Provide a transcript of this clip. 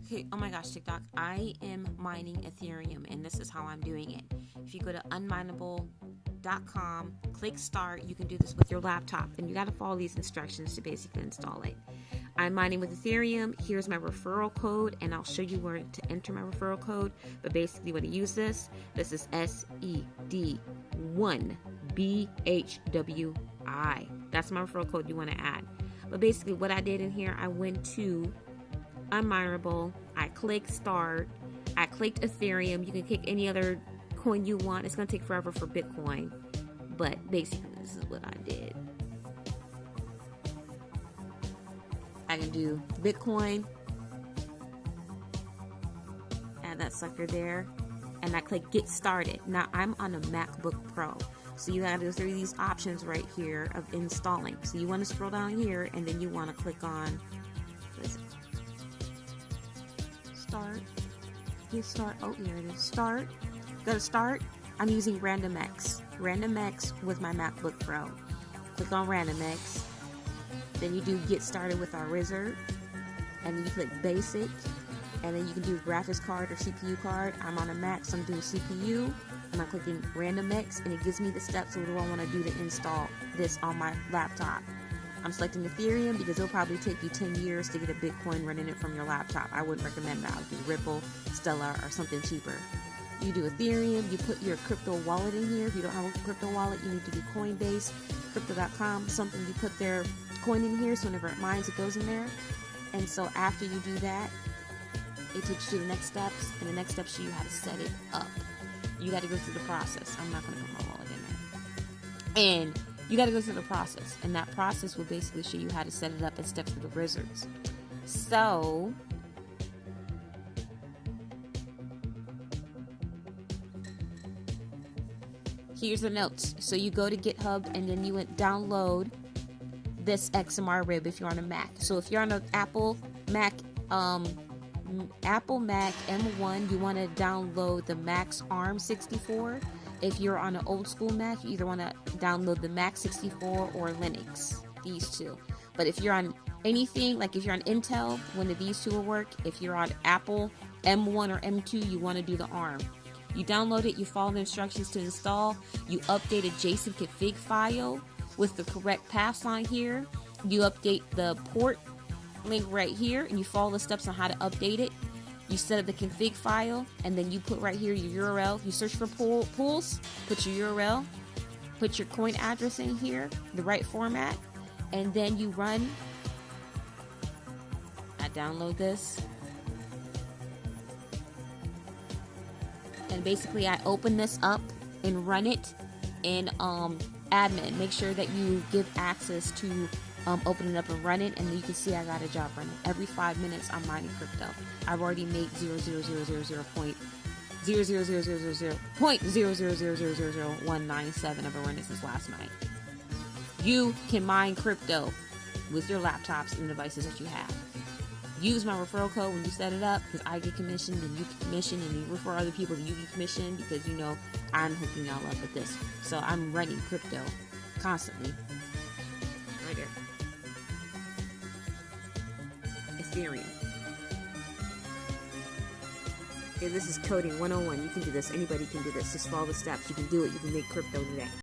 Okay, oh my gosh, TikTok. I am mining Ethereum, and this is how I'm doing it. If you go to unmineable.com, click start, you can do this with your laptop, and you got to follow these instructions to basically install it. I'm mining with Ethereum. Here's my referral code, and I'll show you where to enter my referral code. But basically, when I use this is SED1BHWI. That's my referral code you want to add. But basically, what I did in here, I went to Unmineable, I clicked start, I clicked Ethereum. You can click any other coin you want. It's going to take forever for Bitcoin, but basically this is what I did. I can do Bitcoin, add that sucker there, and I click get started. Now I'm on a MacBook Pro, so you gotta go through these options right here of installing. So you want to scroll down here, and then you want to click on start. Hit start. Oh, here it is. Start. Go to start. I'm using RandomX with my MacBook Pro. Click on RandomX. Then you do get started with our wizard, and then you click basic, and then you can do graphics card or CPU card. I'm on a Mac, so I'm doing CPU, and I'm clicking RandomX, and it gives me the steps of what I want to do to install this on my laptop. I'm selecting Ethereum because it'll probably take you 10 years to get a Bitcoin running it from your laptop. I wouldn't recommend that. I would do Ripple, Stellar, or something cheaper. You do Ethereum, you put your crypto wallet in here. If you don't have a crypto wallet, you need to do Coinbase, Crypto.com, something you put their coin in here, so whenever it mines, it goes in there. And so after you do that, it takes you to the next steps, and the next steps show you how to set it up. You got to go through the process. I'm not going to put my wallet in there. And you got to go through the process, and that process will basically show you how to set it up and step through the wizards. So here's the notes. So you go to GitHub, and then you would download this XMR rib if you're on a Mac. So if you're on an Apple Mac M1, you want to download the Mac's ARM64. If you're on an old school Mac, you either want to download the Mac 64 or Linux, these two. But if you're on anything, like if you're on Intel, one of these two will work. If you're on Apple M1 or M2, you want to do the ARM. You download it, you follow the instructions to install, you update a JSON config file with the correct path line here. You update the port link right here, and you follow the steps on how to update it. You set up the config file, and then you put right here your URL. You search for pools, put your URL, put your coin address in here, the right format, and then you run. I download this, and basically I open this up and run it in admin. Make sure that you give access to open it up and run it, and you can see I got a job running. Every 5 minutes I'm mining crypto. I've already made 0.00000.000000197. I've been running since last night. You can mine crypto with your laptops and the devices that you have. Use my referral code when you set it up, because I get commissioned and you get commissioned, and you refer other people that you get commissioned, because you know I'm hooking y'all up with this. So I'm running crypto constantly. Right there. Ethereum. Okay, this is coding 101. You can do this. Anybody can do this. Just follow the steps. You can do it. You can make crypto today.